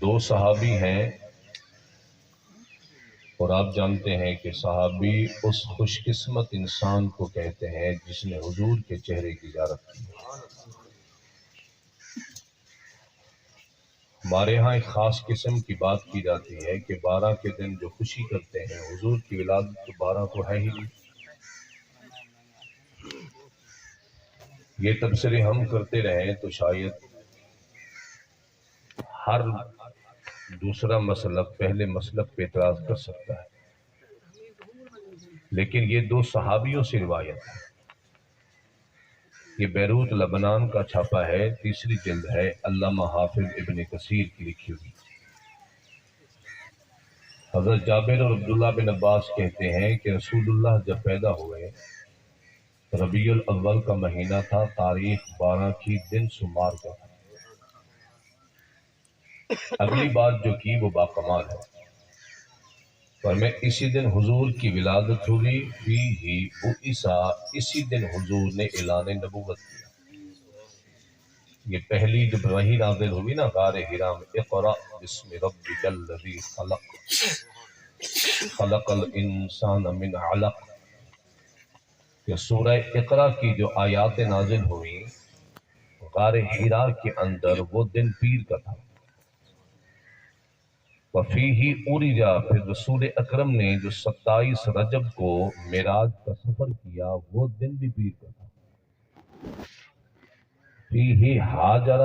دو صحابی ہیں، اور آپ جانتے ہیں کہ صحابی اس خوش قسمت انسان کو کہتے ہیں جس نے حضور کے چہرے کی زیارت کی۔ ہمارے ہاں ایک خاص قسم کی بات کی جاتی ہے کہ 12 کے دن جو خوشی کرتے ہیں، حضور کی ولادت تو 12 کو ہے ہی نہیں۔ یہ تبصرے ہم کرتے رہیں تو شاید ہر دوسرا مسلک پہلے مسلک پہ اعتراض کر سکتا ہے، لیکن یہ دو صحابیوں سے روایت ہے۔ یہ بیروت لبنان کا چھاپا ہے، تیسری جلد ہے، علامہ حافظ ابن کثیر کی لکھی ہوئی۔ حضرت جابر اور عبداللہ بن عباس کہتے ہیں کہ رسول اللہ جب پیدا ہوئے ربیع الاول کا مہینہ تھا، تاریخ 12 کی، دن شمار کا تھا۔ اگلی بات جو کی وہ باکمال ہے، پر میں اسی دن حضور کی ولادت ہوئی، فیہ بعث، اسی دن حضور نے اعلان نبوت کیا۔ یہ پہلی جب وحی نازل ہوئی نا غار حرا میں، اقرأ بسم ربک الذی خلق، خلق الانسان من علق، کہ سورہ اقرا کی جو آیات نازل ہوئی غار حرا کے اندر، وہ دن پیر کا تھا۔ وفیہ عرج، پھر رسول اکرم نے جو 27 رجب کو معراج کا سفر کیا، وہ دن بھی پیر کا تھا۔ فیہ ہاجر،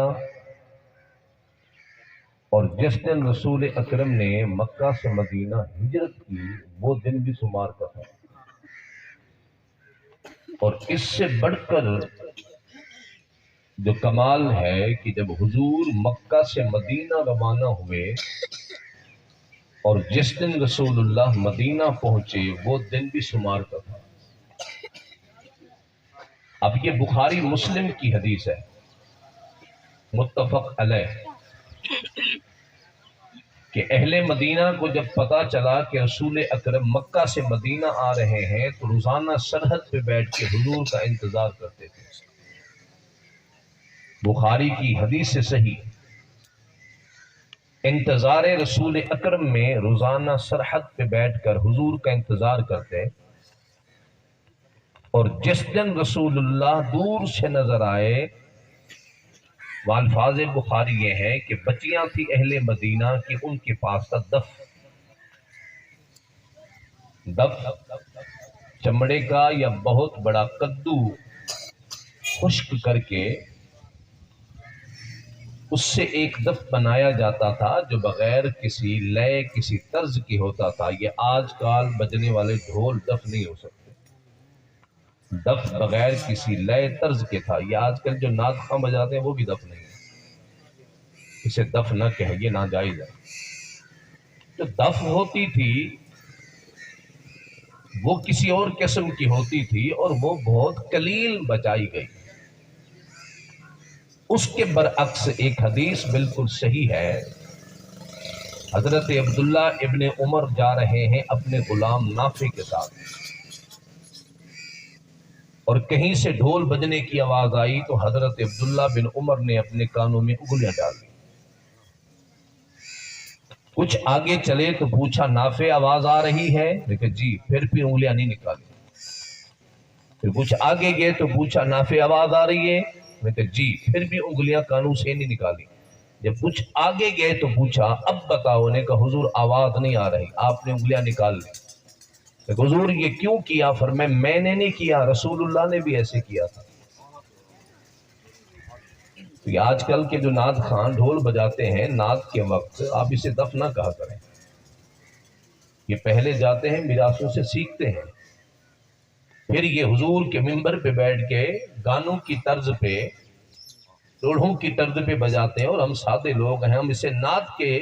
اور جس دن رسول اکرم نے مکہ سے مدینہ ہجرت کی، وہ دن بھی شمار کا تھا۔ اور اس سے بڑھ کر جو کمال ہے کہ جب حضور مکہ سے مدینہ روانہ ہوئے اور جس دن رسول اللہ مدینہ پہنچے، وہ دن بھی شمار کا تھا۔ اب یہ بخاری مسلم کی حدیث ہے، متفق علیہ، کہ اہل مدینہ کو جب پتا چلا کہ رسول اکرم مکہ سے مدینہ آ رہے ہیں تو روزانہ سرحد پہ بیٹھ کے حضور کا انتظار کرتے تھے۔ بخاری کی حدیث سے صحیح، انتظار رسول اکرم میں روزانہ سرحد پہ بیٹھ کر حضور کا انتظار کرتے، اور جس دن رسول اللہ دور سے نظر آئے، والفاظ بخاری یہ ہے کہ بچیاں تھی اہل مدینہ کی، ان کے پاس تھا دف چمڑے کا یا بہت بڑا کدو خشک کر کے اس سے ایک دف بنایا جاتا تھا جو بغیر کسی لے کسی طرز کی ہوتا تھا۔ یہ آج کل بجنے والے ڈھول دف نہیں ہو سکتے، دف بغیر کسی لے طرز کے تھا۔ یہ آج کل جو نعت خواں بجاتے ہیں وہ بھی دف نہیں ہے، اسے دف نہ کہیں، یہ ناجائز ہے۔ جو دف ہوتی تھی وہ کسی اور قسم کی ہوتی تھی، اور وہ بہت قلیل بچائی گئی۔ اس کے برعکس ایک حدیث بالکل صحیح ہے، حضرت عبداللہ ابن عمر جا رہے ہیں اپنے غلام نافع کے ساتھ، اور کہیں سے ڈھول بجنے کی آواز آئی تو حضرت عبداللہ بن عمر نے اپنے کانوں میں انگلیاں ڈال دی۔ کچھ آگے چلے تو پوچھا نافع آواز آ رہی ہے؟ لیکن جی، پھر بھی انگلیاں نہیں نکالی۔ پھر کچھ آگے گئے تو پوچھا نافع آواز آ رہی ہے؟ لیکن جی، پھر بھی انگلیاں کانوں سے نہیں نکالی۔ جب کچھ آگے گئے تو پوچھا اب بتاؤ، نے کہا حضور آواز نہیں آ رہی، آپ نے انگلیاں نکال لی۔ حضور یہ کیوں کیا؟ فرمایا میں نے نہیں کیا، رسول اللہ نے بھی ایسے کیا تھا۔ تو یہ آج کل کے جو نعت خان ڈھول بجاتے ہیں نعت کے وقت، آپ اسے دف نہ کہا کریں۔ یہ پہلے جاتے ہیں میراثوں سے سیکھتے ہیں، پھر یہ حضور کے منبر پہ بیٹھ کے گانوں کی طرز پہ، ڈوڑھوں کی طرز پہ بجاتے ہیں، اور ہم سادے لوگ ہیں، ہم اسے نعت کے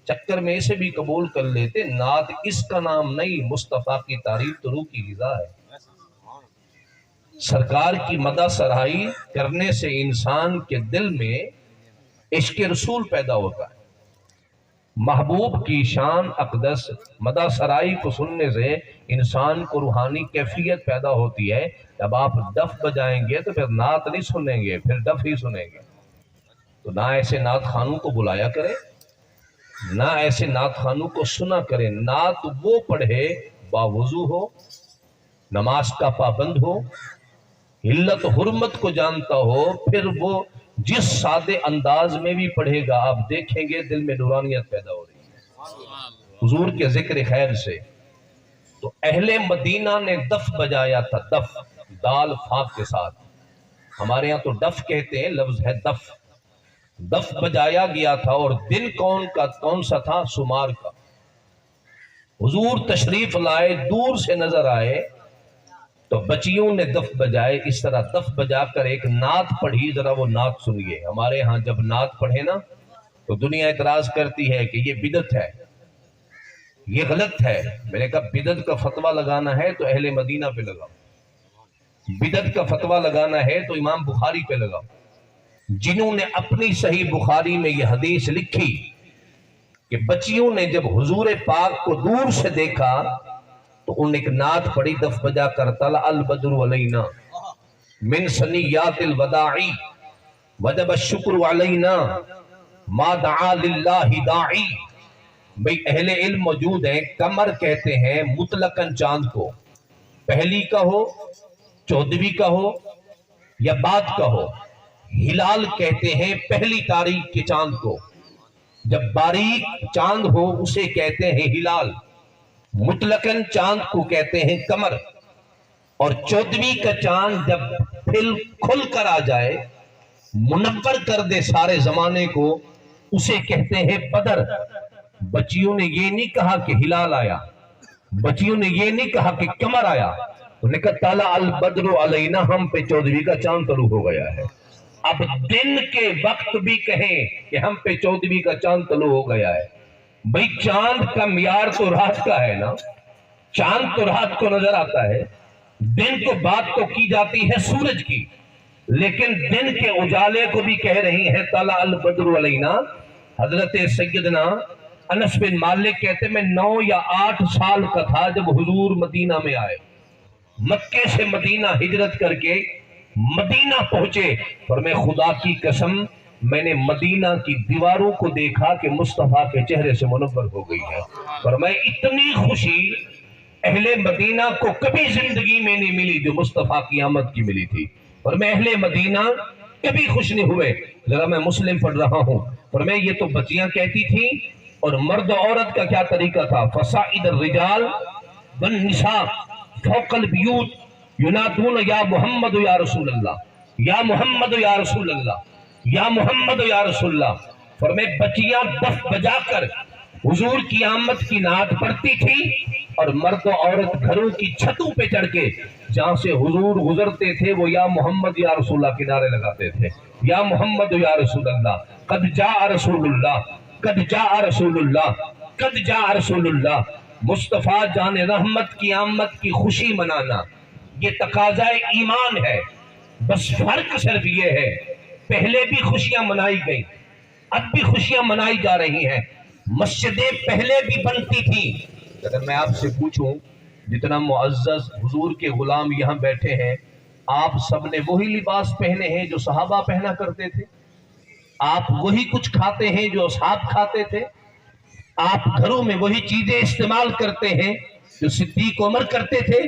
چکر میں اسے بھی قبول کر لیتے۔ نعت اس کا نام نہیں، مصطفیٰ کی تعریف تو روح کی غذا ہے۔ سرکار کی مدح سرائی کرنے سے انسان کے دل میں عشق رسول پیدا ہوتا ہے۔ محبوب کی شان اقدس مدح سرائی کو سننے سے انسان کو روحانی کیفیت پیدا ہوتی ہے۔ جب آپ دف بجائیں گے تو پھر نعت نہیں سنیں گے، پھر دف ہی سنیں گے۔ تو نہ ایسے نعت خانوں کو بلایا کریں، نہ ایسے نعت خانوں کو سنا کریں. نعت وہ پڑھے باوضو ہو، نماز کا پابند ہو، علت حرمت کو جانتا ہو، پھر وہ جس سادے انداز میں بھی پڑھے گا آپ دیکھیں گے دل میں نورانیت پیدا ہو رہی ہے حضور کے ذکر خیر سے. تو اہل مدینہ نے دف بجایا تھا، دف دال فا کے ساتھ. ہمارے ہاں تو ڈف کہتے ہیں، لفظ ہے دف. دف بجایا گیا تھا اور دن کون سا تھا؟ سمار کا. حضور تشریف لائے، دور سے نظر آئے تو بچیوں نے دف بجائے. اس طرح دف بجا کر ایک نعت پڑھی، ذرا وہ نعت سنیے. ہمارے ہاں جب نعت پڑھے نا تو دنیا اعتراض کرتی ہے کہ یہ بدعت ہے، یہ غلط ہے. میں نے کہا بدعت کا فتویٰ لگانا ہے تو اہل مدینہ پہ لگاؤ، بدعت کا فتویٰ لگانا ہے تو امام بخاری پہ لگاؤ، جنہوں نے اپنی صحیح بخاری میں یہ حدیث لکھی کہ بچیوں نے جب حضور پاک کو دور سے دیکھا تو انہوں نے ایک نعت پڑھی دف بجا کر، طلع البدر علینا من ثنیات الوداع وجب الشکر علینا ما دعا للہ داعی. بھئی اہل علم موجود ہیں، قمر کہتے ہیں مطلقاً چاند کو، پہلی کا ہو، چودھویں کا ہو یا بعد کا ہو. ہلال کہتے ہیں پہلی تاریخ کے چاند کو، جب باریک چاند ہو اسے کہتے ہیں ہلال. مطلقاً چاند کو کہتے ہیں قمر، اور چودھویں کا چاند جب کھل کر آ جائے، منور کر دے سارے زمانے کو، اسے کہتے ہیں بدر. بچیوں نے یہ نہیں کہا کہ ہلال آیا، بچیوں نے یہ نہیں کہا کہ قمر آیا، انہوں نے کہا طلع البدر علینا، ہم پہ چودھویں کا چاند طلوع ہو گیا ہے. اب دن کے وقت بھی کہیں کہ ہم پہ چودھویں کا چاند طلوع ہو گیا ہے. بھئی چاند کا معیار تو رات کا ہے نا، چاند تو رات کو نظر آتا ہے. دن کو بات تو کی جاتی ہے سورج کی، لیکن دن کے اجالے کو بھی کہہ رہی ہے طلع البدر علینا. حضرت سیدنا انس بن مالک کہتے میں 9 یا 8 سال کا تھا جب حضور مدینہ میں آئے. مکے سے مدینہ ہجرت کر کے مدینہ پہنچے، اور میں خدا کی قسم میں نے مدینہ کی دیواروں کو دیکھا کہ مصطفیٰ کے چہرے سے منور ہو گئی ہے. اور میں اتنی خوشی اہل مدینہ کو کبھی زندگی میں نہیں ملی جو مصطفیٰ کی آمد کی ملی تھی. اور میں اہل مدینہ کبھی خوش نہیں ہوئے. ذرا میں مسلم پڑھ رہا ہوں، اور میں یہ تو بچیاں کہتی تھی، اور مرد و عورت کا کیا طریقہ تھا. فصائد الرجال والنساء فوق البیوت ینادون یا محمد یا رسول اللہ، یا محمد یا رسول اللہ، یا محمد یا رسول اللہ. فرمائے بچیاں دف بجا کر حضور کی آمد کی نعت پڑھتی تھی، اور مرد و عورت گھروں کی چھتوں پہ چڑھ کے جہاں سے حضور گزرتے تھے وہ یا محمد یا رسول اللہ کے نعرے لگاتے تھے. یا محمد یا رسول اللہ، قد جاء رسول اللہ، قد جاء رسول اللہ، قد جاء رسول اللہ. مصطفیٰ جان رحمت کی آمد کی خوشی منانا یہ تقاضۂ ایمان ہے. بس فرق صرف یہ ہے پہلے بھی خوشیاں منائی گئی، اب بھی خوشیاں منائی جا رہی ہیں. مسجدیں پہلے بھی بنتی تھیں. اگر میں آپ سے پوچھوں جتنا معزز حضور کے غلام یہاں بیٹھے ہیں، آپ سب نے وہی لباس پہنے ہیں جو صحابہ پہنا کرتے تھے، آپ وہی کچھ کھاتے ہیں جو اصحاب کھاتے تھے، آپ گھروں میں وہی چیزیں استعمال کرتے ہیں جو صدیق عمر کرتے تھے.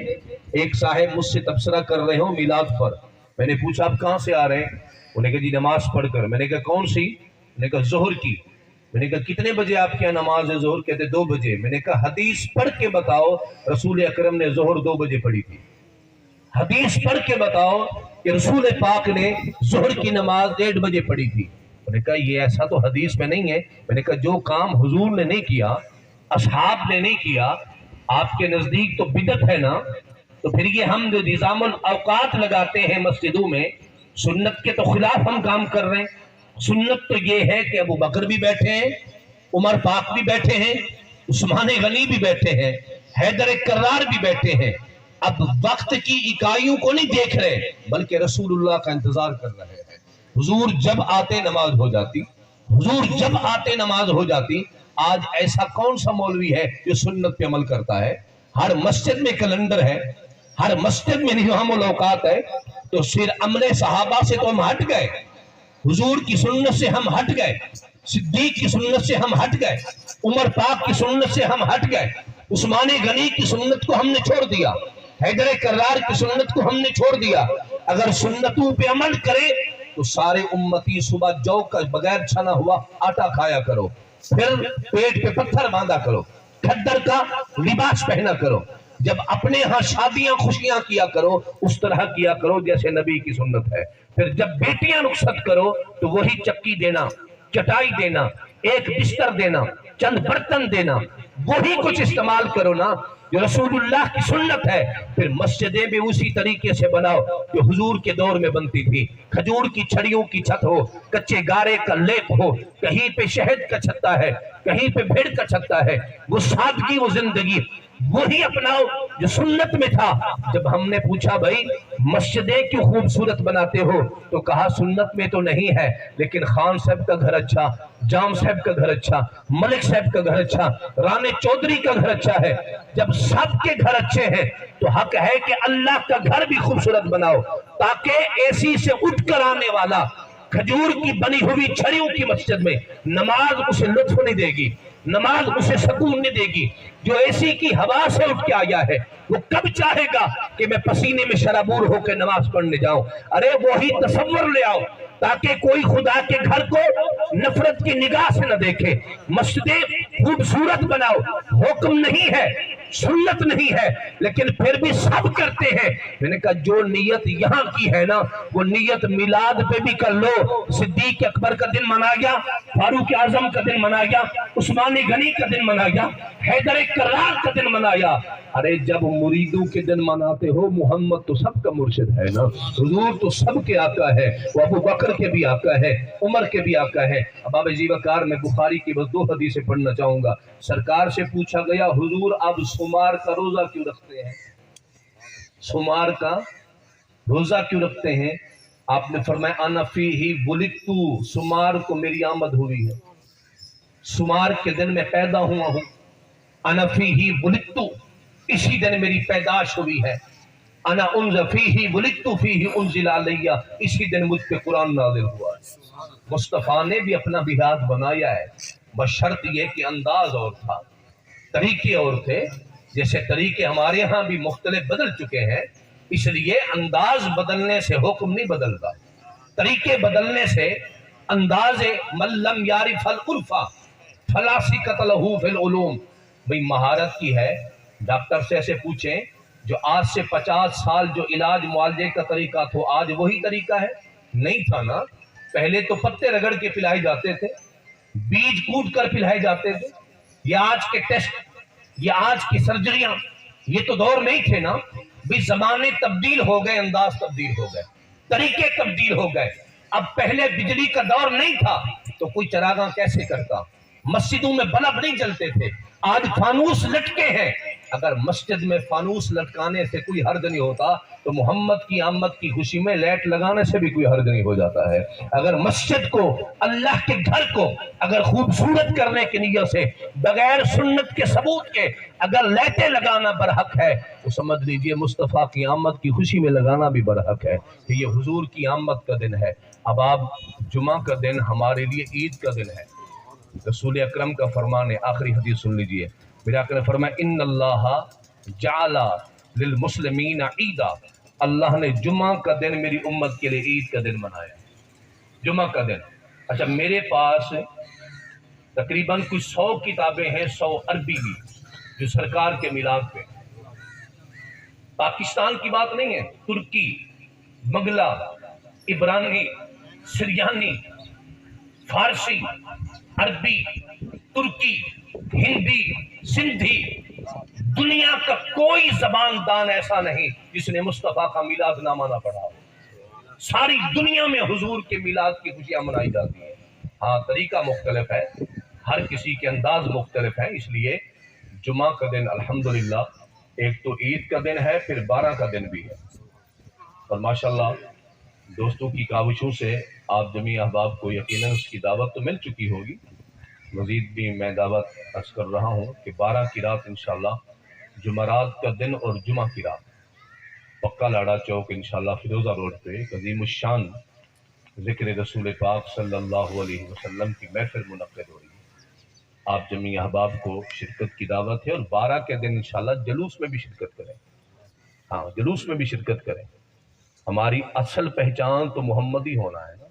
ایک صاحب مجھ سے تبصرہ کر رہے ہوں میلاد پر، میں نے پوچھا آپ کہاں سے آ رہے ہیں؟ انہوں نے کہا جی نماز پڑھ کر. میں نے کہا کون سی؟ میں نے کہا ظہر کی. میں نے کہا کتنے بجے آپ کے یہاں نماز ہے ظہر؟ کہتے 2 بجے. میں نے کہا حدیث پڑھ کے بتاؤ رسول اکرم نے ظہر 2 بجے پڑھی تھی. حدیث پڑھ کے بتاؤ کہ رسول پاک نے ظہر کی نماز 1:30 بجے پڑھی تھی. میں نے کہا یہ ایسا تو حدیث میں نہیں ہے. میں نے کہا جو کام حضور نے نہیں کیا، اصحاب نے نہیں کیا، آپ کے نزدیک تو بدعت ہے نا. تو پھر یہ ہم جو نظام الاوقات لگاتے ہیں مسجدوں میں، سنت کے تو خلاف ہم کام کر رہے ہیں. سنت تو یہ ہے کہ ابو بکر بھی بیٹھے ہیں، عمر پاک بھی بیٹھے ہیں، عثمان غنی بھی بیٹھے ہیں، حیدر کرار بھی بیٹھے ہیں. اب وقت کی اکائیوں کو نہیں دیکھ رہے بلکہ رسول اللہ کا انتظار کر رہے ہیں. حضور جب آتے نماز ہو جاتی، حضور جب آتے نماز ہو جاتی. آج ایسا کون سا مولوی ہے جو سنت پہ عمل کرتا ہے؟ ہر مسجد میں کیلنڈر ہے، ہر مسجد میں نظام الاوقات ہے. تو پھر عمل صحابہ سے تو ہم ہٹ گئے، حضور کی سنت سے ہم ہٹ گئے، صدیق کی سنت سے ہم ہٹ گئے. عمر پاک کی سنت سے ہم ہٹ گئے، عثمان غنی کی سنت کو ہم نے چھوڑ دیا، حیدر کرار کی سنت کو ہم نے چھوڑ دیا۔ اگر سنتوں پہ عمل کرے تو سارے امتی صبح جو کا بغیر چھنا ہوا آٹا کھایا کرو، پھر پیٹ پہ پتھر باندھا کرو، کھدر کا لباس پہنا کرو، جب اپنے ہاں شادیاں خوشیاں کیا کرو اس طرح کیا کرو جیسے نبی کی سنت ہے۔ پھر جب بیٹیاں رخصت کرو تو وہی چکی دینا، چٹائی دینا، ایک بستر دینا، چند برتن دینا، وہی کچھ استعمال کرو نا جو رسول اللہ کی سنت ہے۔ پھر مسجدیں بھی اسی طریقے سے بناؤ جو حضور کے دور میں بنتی تھی، کھجور کی چھڑیوں کی چھت ہو، کچے گارے کا لیپ ہو، کہیں پہ شہد کا چھتا ہے، کہیں پہ بھیڑ کا چھتا ہے، وہ سادگی، وہ زندگی وہی اپناؤ جو سنت میں تھا۔ جب ہم نے پوچھا بھائی مسجدیں کیوں خوبصورت بناتے ہو تو کہا سنت میں تو نہیں ہے، لیکن خان صاحب کا گھر اچھا، جام صاحب کا گھر اچھا، ملک صاحب کا گھر اچھا، رانے چودھری کا گھر اچھا ہے۔ جب سب کے گھر اچھے ہیں تو حق ہے کہ اللہ کا گھر بھی خوبصورت بناؤ، تاکہ اے سی سے اٹھ کر آنے والا کھجور کی بنی ہوئی چھڑیوں کی مسجد میں نماز اسے لطف نہیں دے گی، نماز اسے سکون نہیں دے گی۔ جو اے سی کی ہوا سے اٹھ کے آیا ہے وہ کب چاہے گا کہ میں پسینے میں شرابور ہو کے نماز پڑھنے جاؤں؟ ارے وہی تصور لے آؤ تاکہ کوئی خدا کے گھر کو نفرت کی نگاہ سے نہ دیکھے۔ مسجدیں خوبصورت بناؤ، حکم نہیں ہے، سنت نہیں ہے، لیکن پھر بھی سب کرتے ہیں۔ میں نے کہا جو نیت یہاں کی ہے نا وہ نیت میلاد پہ بھی کر لو۔ صدیق اکبر کا دن منایا گیا، فاروق اعظم کا دن منایا گیا، عثمان غنی کا دن منایا گیا، حیدر کرار کا دن منایا۔ ارے جب مریدوں کے دن مناتے ہو، محمد تو سب کا مرشد ہے نا، حضور تو سب کے آقا ہے، وہ ابو بکر کے بھی آقا ہے، عمر کے بھی آقا ہے۔ اب باب زیوکار میں بخاری کی بس 2 حدیثیں پڑھنا چاہوں گا۔ سرکار سے پوچھا گیا حضور آپ سمار کا روزہ کیوں رکھتے ہیں؟ سمار کا روزہ کیوں رکھتے ہیں؟ آپ نے فرمایا انا فیہ ولدت، سمار کو میری آمد ہوئی ہے، سمار کے دن میں پیدا ہوا ہوں، انا فیہ ولدت، اسی دن میری پیدائش ہوئی ہے، انا انزل فیہ ولدت فیہ انزل علیہ، اسی دن مجھ پہ قرآن نازل ہوا ہے۔ مصطفیٰ نے بھی اپنا میلاد بنایا ہے، بشرط یہ کہ انداز اور تھا، طریقے اور تھے۔ جیسے طریقے ہمارے ہاں بھی مختلف بدل چکے ہیں، اس لیے انداز بدلنے سے حکم نہیں بدلتا، طریقے بدلنے سے انداز من لم یعرف العرف فلا ثقۃ لہ فی العلوم۔ بھئی مہارت کی ہے، ڈاکٹر سے ایسے پوچھیں جو آج سے 50 سال جو علاج معالجے کا طریقہ تھا آج وہی طریقہ ہے؟ نہیں تھا نا۔ پہلے تو پتے رگڑ کے پلائے جاتے تھے، بیج کوٹ کر پلائے جاتے تھے، یہ آج کے ٹیسٹ، یہ آج کی سرجریاں، یہ تو دور نہیں تھے نا۔ بھی زمانے تبدیل ہو گئے، انداز تبدیل ہو گئے، طریقے تبدیل ہو گئے۔ اب پہلے بجلی کا دور نہیں تھا تو کوئی چراغاں کیسے کرتا، مسجدوں میں بلب نہیں جلتے تھے، آج فانوس لٹکے ہیں۔ اگر مسجد میں فانوس لٹکانے سے کوئی حرج نہیں ہوتا تو محمد کی آمد کی خوشی میں لائٹ لگانے سے بھی کوئی حرج نہیں ہو جاتا ہے۔ اگر مسجد کو، اللہ کے گھر کو اگر خوبصورت کرنے کی نیت سے بغیر سنت کے ثبوت کے اگر لائٹیں لگانا برحق ہے تو سمجھ لیجئے مصطفیٰ کی آمد کی خوشی میں لگانا بھی برحق ہے کہ یہ حضور کی آمد کا دن ہے۔ اب آپ جمعہ کا دن ہمارے لیے عید کا دن ہے۔ رسول اکرم کا فرمان ہے، آخری حدیث سن لیجئے، میرے آقا نے فرمایا ان اللہ جعل للمسلمین عیدا، اللہ نے جمعہ کا دن میری امت کے لیے عید کا دن بنایا، جمعہ کا دن۔ اچھا میرے پاس تقریباً کچھ 100 کتابیں ہیں، 100 عربی بھی، جو سرکار کے میلاد پہ، پاکستان کی بات نہیں ہے، ترکی، بنگلہ، عبرانی، سریانی، فارسی، عربی، ترکی، ہندی، سندھی، دنیا کا کوئی زبان دان ایسا نہیں جس نے مصطفیٰ کا میلاد نہ مانا پڑا۔ ساری دنیا میں حضور کے میلاد کی خوشیاں منائی جاتی ہیں۔ ہاں طریقہ مختلف ہے، ہر کسی کے انداز مختلف ہے، اس لیے جمعہ کا دن الحمدللہ ایک تو عید کا دن ہے، پھر 12 کا دن بھی ہے، اور ماشاءاللہ دوستوں کی کاوشوں سے آپ جمیع احباب کو یقیناً اس کی دعوت تو مل چکی ہوگی، مزید بھی میں دعوت عرض کر رہا ہوں کہ 12 کی رات انشاءاللہ جمعرات کا دن اور جمعہ کی رات پکا لاڑا چوک انشاءاللہ فیروزہ روڈ پہ ایک عظیم الشان ذکر رسول پاک صلی اللہ علیہ وسلم کی محفل منعقد ہو رہی ہے۔ آپ جمی احباب کو شرکت کی دعوت ہے، اور 12 کے دن انشاءاللہ جلوس میں بھی شرکت کریں۔ ہاں، جلوس میں بھی شرکت کریں۔ ہماری اصل پہچان تو محمدی ہونا ہے نا،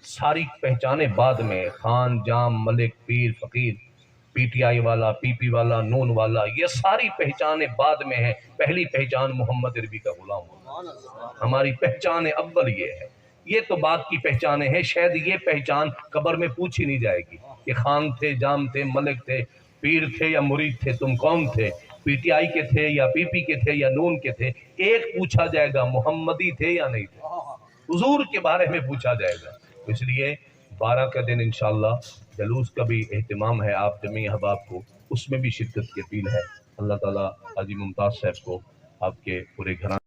ساری پہچانیں بعد میں، خان، جام، ملک، پیر، فقیر، پی ٹی آئی والا، پی پی والا، نون والا، یہ ساری پہچانیں بعد میں ہیں۔ پہلی پہچان محمد عربی کا غلام ہونا، ہماری پہچان اول یہ ہے۔ یہ تو بعد کی پہچانیں ہیں، شاید یہ پہچان قبر میں پوچھی نہیں جائے گی کہ خان تھے، جام تھے، ملک تھے، پیر تھے یا مرید تھے، تم کون تھے، پی ٹی آئی کے تھے یا پی پی کے تھے یا نون کے تھے۔ ایک پوچھا جائے گا محمدی تھے یا نہیں تھے، حضور کے بارے میں پوچھا جائے گا۔ اس لیے 12 کا دن انشاءاللہ جلوس کا بھی اہتمام ہے، آپ جمی احباب کو اس میں بھی شرکت کی اپیل ہے۔ اللہ تعالیٰ حاجی ممتاز صاحب کو، آپ کے پورے گھرانے